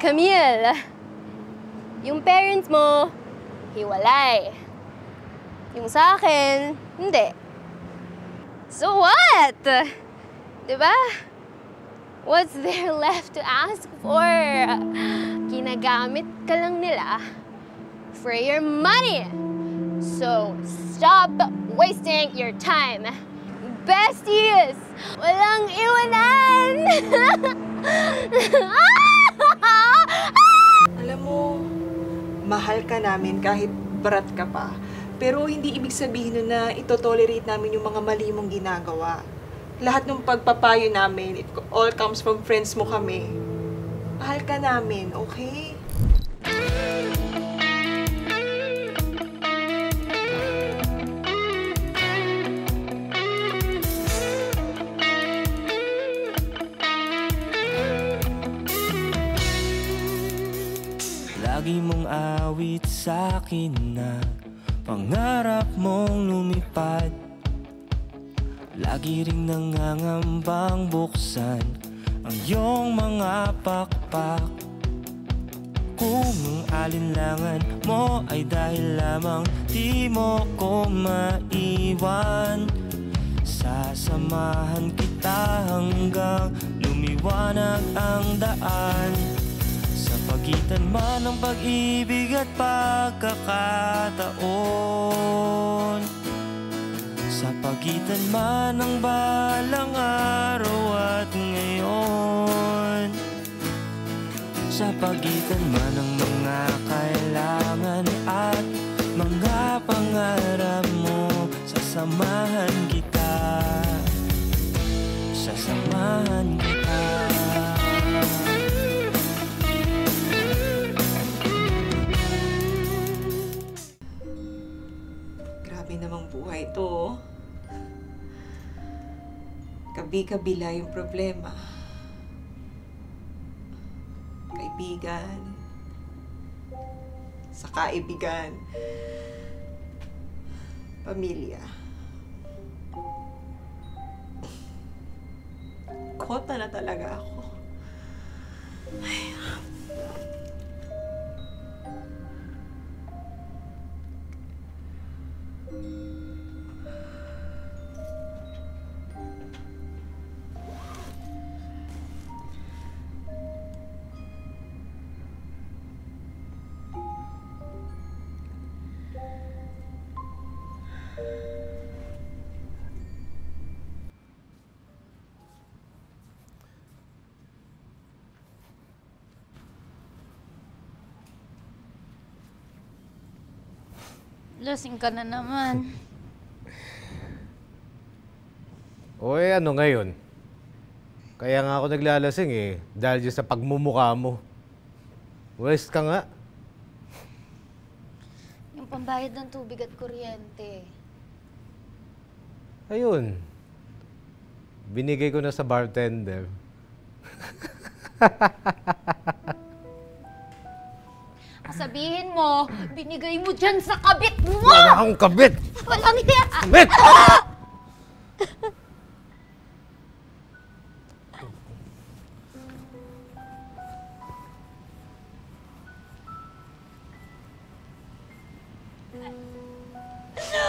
Camille, yung parents mo, hiwalay. Yung sa akin, hindi. So what? Diba? What's there left to ask for? Ginagamit ka lang nila for your money. So stop wasting your time. Besties, walang iwanan! Alam mo, mahal ka namin kahit brat ka pa. Pero hindi ibig sabihin nun na ito-tolerate namin yung mga mali mong ginagawa. Lahat ng pagpapayo namin, it all comes from friends mo kami. Mahal ka namin, okay? Lagi mong awit sa'kin na pangarap mong lumipad. Lagi ring nangangambang buksan ang iyong mga pakpak. Kung ang alinlangan mo ay dahil lamang di mo ko maiwan, sasamahan kita hanggang lumiwanag ang daan. Sa pagitan man ng pag-ibig at pagkakataon, sa pagitan man ng balang araw at ngayon, sa pagitan man ng mga kailangan at mga pangarap mo, sasamahan kita, sasamahan kita. Grabe namang buhay to. Kabi-kabila yung problema. Kaibigan. Sa kaibigan. Pamilya. Kota na talaga ako. Ay. Lasing ka na naman. O ano ngayon? Kaya nga ako naglalasing eh, dahil dyan sa pagmumukha mo. Waste ka nga. Yung pambayad ng tubig at kuryente. Ayun. Binigay ko na sa bartender. Sabihin mo, binigay mo dyan sa kabit mo! Wala akong kabit! Walang hiya! Kabit!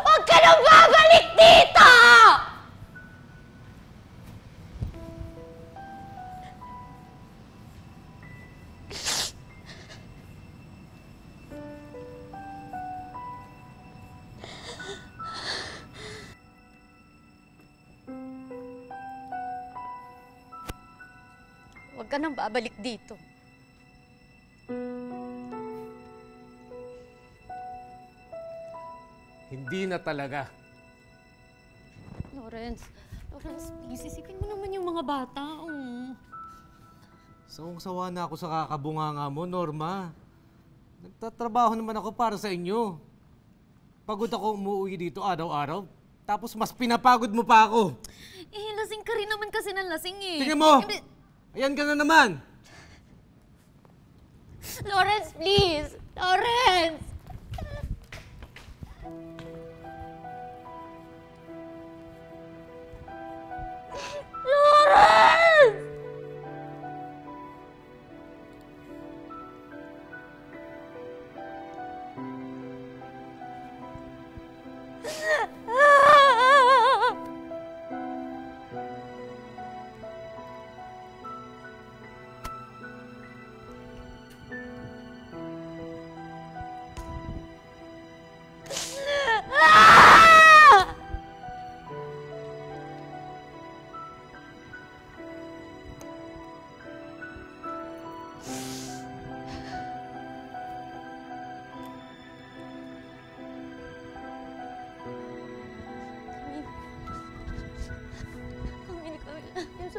Huwag ka nang babalik dito! Huwag ka nang babalik dito. Hindi na talaga. Lawrence, please, isipin mo naman yung mga bata. Sawang-sawa na ako sa kakabunganga mo, Norma. Nagtatrabaho naman ako para sa inyo. Pagod ako umuwi dito araw-araw. Tapos mas pinapagod mo pa ako. Eh, lasing ka rin naman kasi ng lasing eh. Tingnan mo! Ayan ka na naman! Lawrence, please! Lawrence! Lawrence!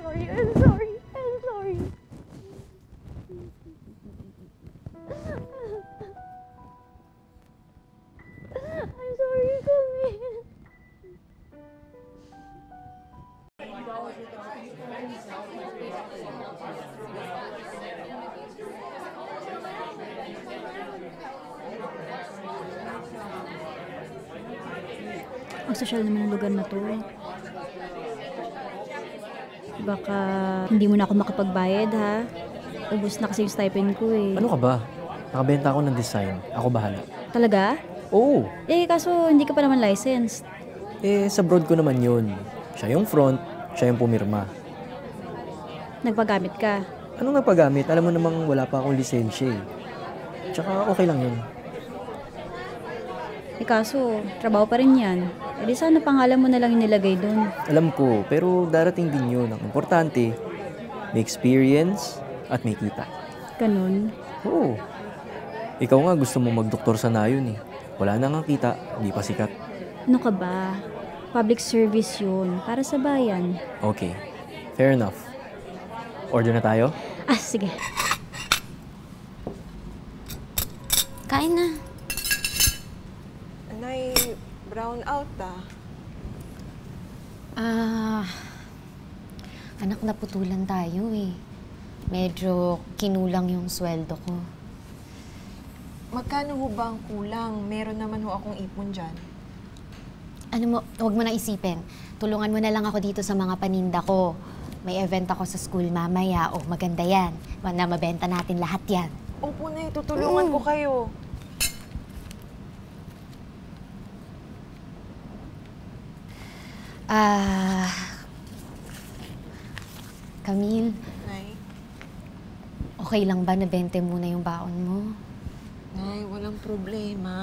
sorry. I'm sorry. I'm sorry. I'm sorry, Camille. Ang sosyal naman ng lugar na to. Baka hindi mo na ako makapagbayad, ha? Ubus na kasi yung stipend ko, eh. Ano ka ba? Nakabenta ako ng design. Ako bahala. Talaga? Oo. Kaso hindi ka pa naman licensed. Sa broad ko naman yun. Siya yung front, siya yung pumirma. Nagpagamit ka. Anong nagpagamit? Alam mo namang wala pa akong lisensya eh. Tsaka okay lang yun. Kaso, trabaho pa rin yan. Di sana pangalan mo na lang inilagay doon. Alam ko, pero darating din yun. Ang importante, may experience at may kita. Ganun. Oo. Ikaw nga gusto mo magdoktor sa nayon eh. Wala na nga kita, hindi pa sikat. Ano ka ba? Public service yun. Para sa bayan. Okay, fair enough. Order na tayo? Sige. Kain na. Nay, brown out Anak, naputulan tayo eh. Medyo kinulang yung sweldo ko. Magkano ho ba ang kulang? Meron naman ho akong ipon dyan. Ano mo, huwag mo na isipin. Tulungan mo na lang ako dito sa mga paninda ko. May event ako sa school mamaya. Maganda yan. Na mabenta natin lahat yan. Opo, Nay, tutulungan ko kayo. Camille, Nay? okay lang ba na 20 muna yung baon mo? Nay, walang problema.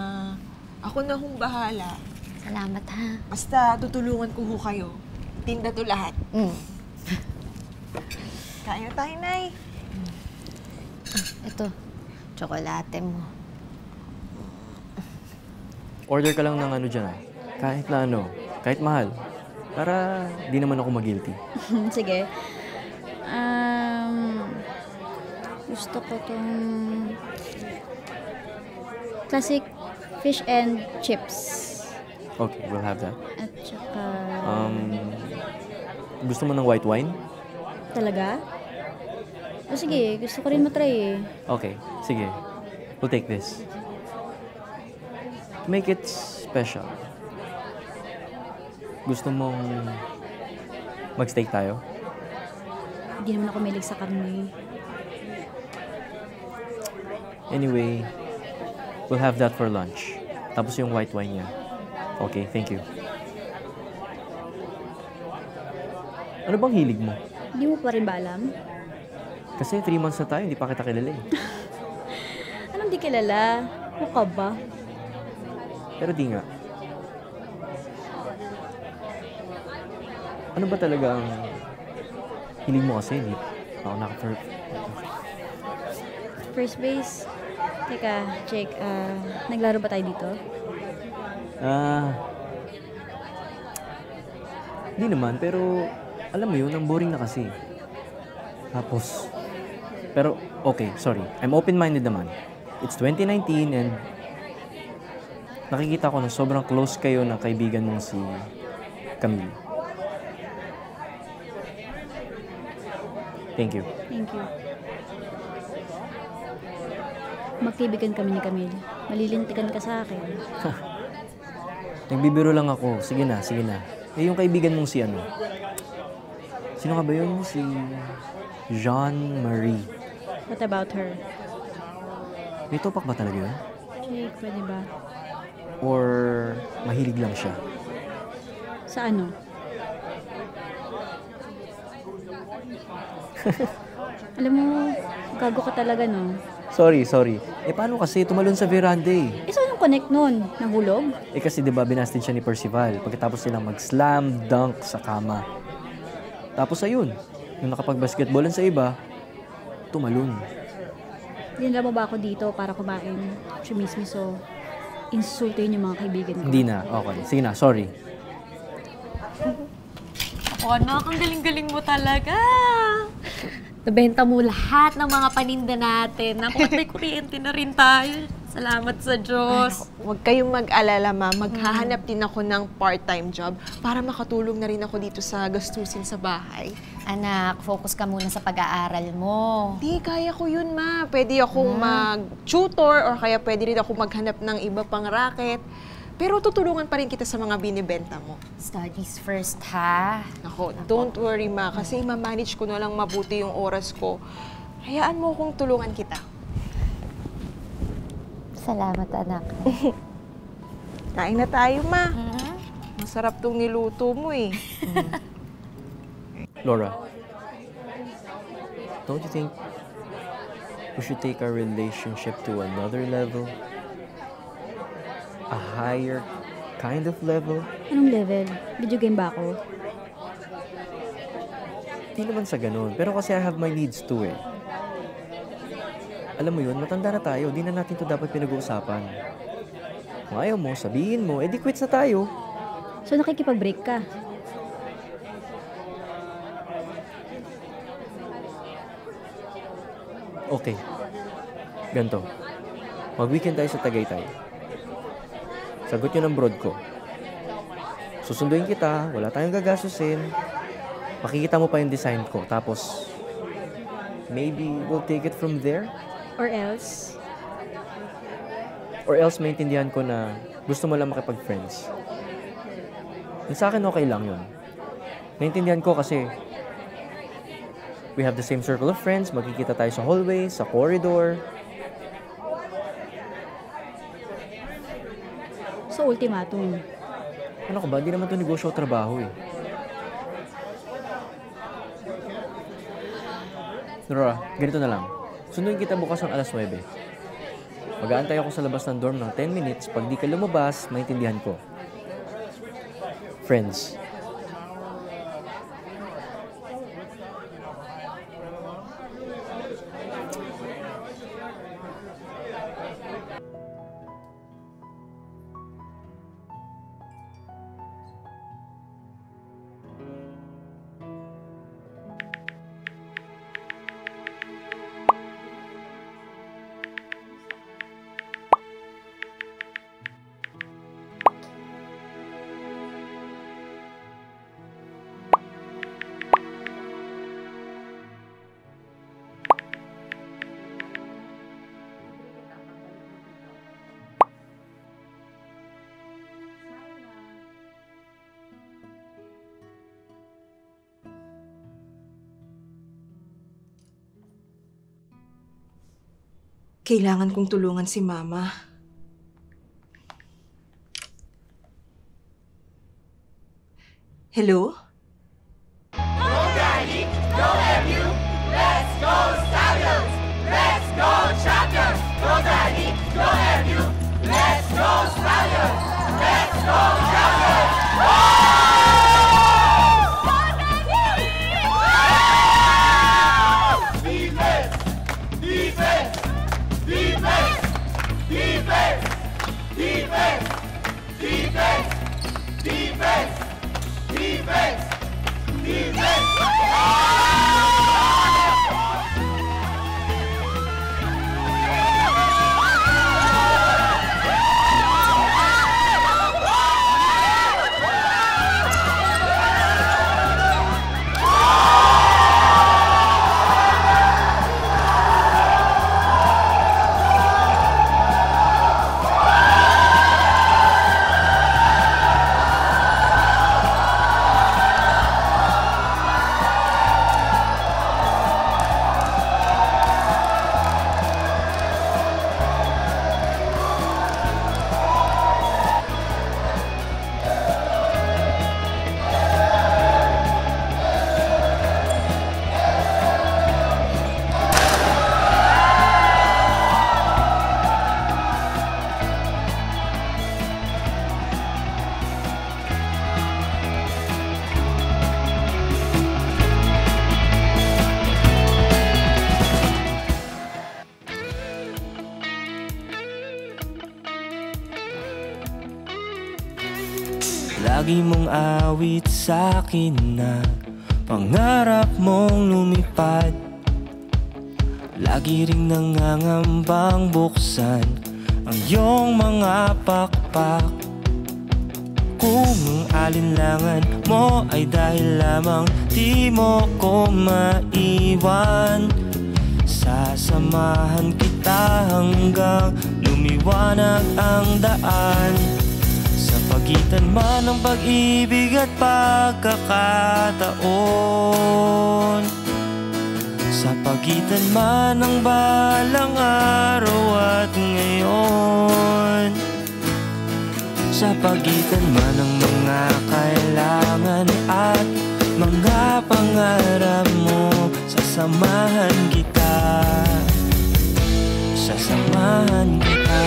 Ako na hong bahala. Salamat ha. Basta tutulungan ko ho kayo. Tinda to lahat. Kain na tayo, Nay. Ito, tsokolate mo. Order ka lang ng ano dyan ah. Kahit na ano, kahit mahal. Para di naman ako mag-guilty. Sige. Gusto ko tong classic fish and chips. Okay, we'll have that. At saka... Gusto mo ng white wine? Talaga? Sige, gusto ko rin matry eh. Okay, sige. We'll take this. To make it special. Gusto mong mag-steak tayo? Hindi naman ako mahilig sa karne. Anyway, we'll have that for lunch. Tapos yung white wine niya. Okay, thank you. Ano bang hilig mo? Hindi mo pa rin ba alam? Kasi 3 months na tayo, hindi pa kita kilala eh. Anong di kilala? Ano ka ba? Pero di nga. Ano ba talaga ang hilig mo kasi? Hindi ako First base? Teka, Jake, naglaro ba tayo dito? Hindi naman, pero alam mo yun, ang boring na kasi. Tapos, pero okay, sorry. I'm open-minded naman. It's 2019 and nakikita ko na sobrang close kayo ng kaibigan mong si Camille. Thank you. Thank you. Magkaibigan kami ni Camille. Malilintikan ka sa akin. Nagbibiro lang ako. Sige na, sige na. Yung kaibigan mong si ano? Sino nga ba yun? Si Jean-Marie. What about her? May topak ba talaga yun? Jake, pwede ba? Or mahilig lang siya? Sa ano? Alam mo, gago ka talaga, no? Sorry. Paano kasi tumalon sa veranda eh? Saan yung connect nun? Nahulog? Kasi diba binastin siya ni Percival pagkatapos nilang mag-slam dunk sa kama. Tapos ayun, nung nakapag-basketballan sa iba, tumalon. Dinala mo ba ako dito para kumain? Chumismiso. Insultin yung mga kaibigan ko. Hindi na, okay. Sige na, sorry. Oh, anak, ang galing-galing mo talaga. Nabenta mo lahat ng mga paninda natin. Naku, at may kuryente na rin tayo. Salamat sa Diyos. Huwag kayong mag-alala, ma. Maghahanap din ako ng part-time job para makatulong na rin ako dito sa gastusin sa bahay. Anak, focus ka muna sa pag-aaral mo. Di, kaya ko yun, ma. Pwede akong mag-tutor or kaya pwede rin ako maghanap ng iba pang racket. Pero tutulungan pa rin kita sa mga binibenta mo. Studies first, ha? Ako, don't worry, ma. Kasi ma-manage ko na lang mabuti yung oras ko. Hayaan mo kung tulungan kita. Salamat, anak. Kain na tayo, ma. Masarap tong niluto mo eh. Laura, don't you think we should take our relationship to another level? A higher kind of level? Anong level? Video game ba ako? Hindi naman sa ganun. Pero kasi I have my needs too eh. Alam mo yun, matanda na tayo. Di na natin to dapat pinag-uusapan. Kung ayaw mo, sabihin mo, edi quits na tayo. So nakikipag-break ka? Okay. Ganto. Mag-weekend tayo sa Tagaytay. Sagot yun ang broad ko. Susunduin kita, wala tayong gagastusin. Makikita mo pa yung design ko. Tapos, maybe we'll take it from there? Or else? Or else maintindihan ko na gusto mo lang makipag-friends. Yung sa akin, okay lang yun. Naintindihan ko kasi we have the same circle of friends, magkikita tayo sa hallway, sa corridor. So ultimatum. Ano ka ba? Di naman ito negosyo o trabaho eh. Nora, ganito na lang. Sunduin kita bukas ng alas 9. Mag-aantay ako sa labas ng dorm ng 10 minutes. Pag di ka lumabas, maintindihan ko. Friends. Kailangan kong tulungan si Mama. Hello? Lagi mong awit sa'kin na pangarap mong lumipad. Lagi ring nangangambang buksan ang iyong mga pakpak. Kung ang alinlangan mo ay dahil lamang di mo ko maiwan, sasamahan kita hanggang lumiwanag ang daan. Sa pagitan man ng pag-ibig at pagkakataon, sa pagitan man ng balang araw at ngayon, sa pagitan man ng mga kailangan at mga pangarap mo, sasamahan kita, sasamahan kita.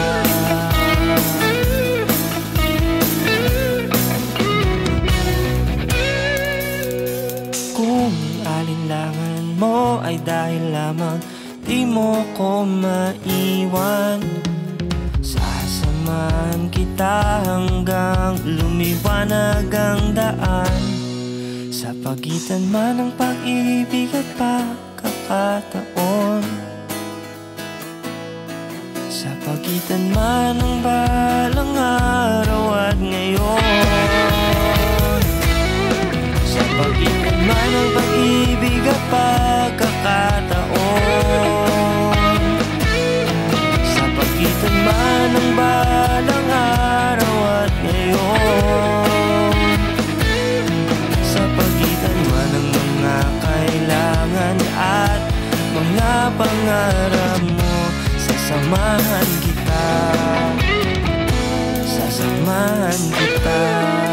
Kung alinlangan mo ay dahil lamang di mo ko maiwan, sasamahan kita hanggang lumiwanag ang daan. Sa pagitan man ng pag-ibig at pagkakataon, sa pagitan man ng balang araw at ngayon, sa pagitan man ng pag-ibig at pagkakataon, sa pagitan man ng balang araw at ngayon, sa pagitan man ng mga kailangan at mga pangarap mo, sasamahan kita, sasamahan kita.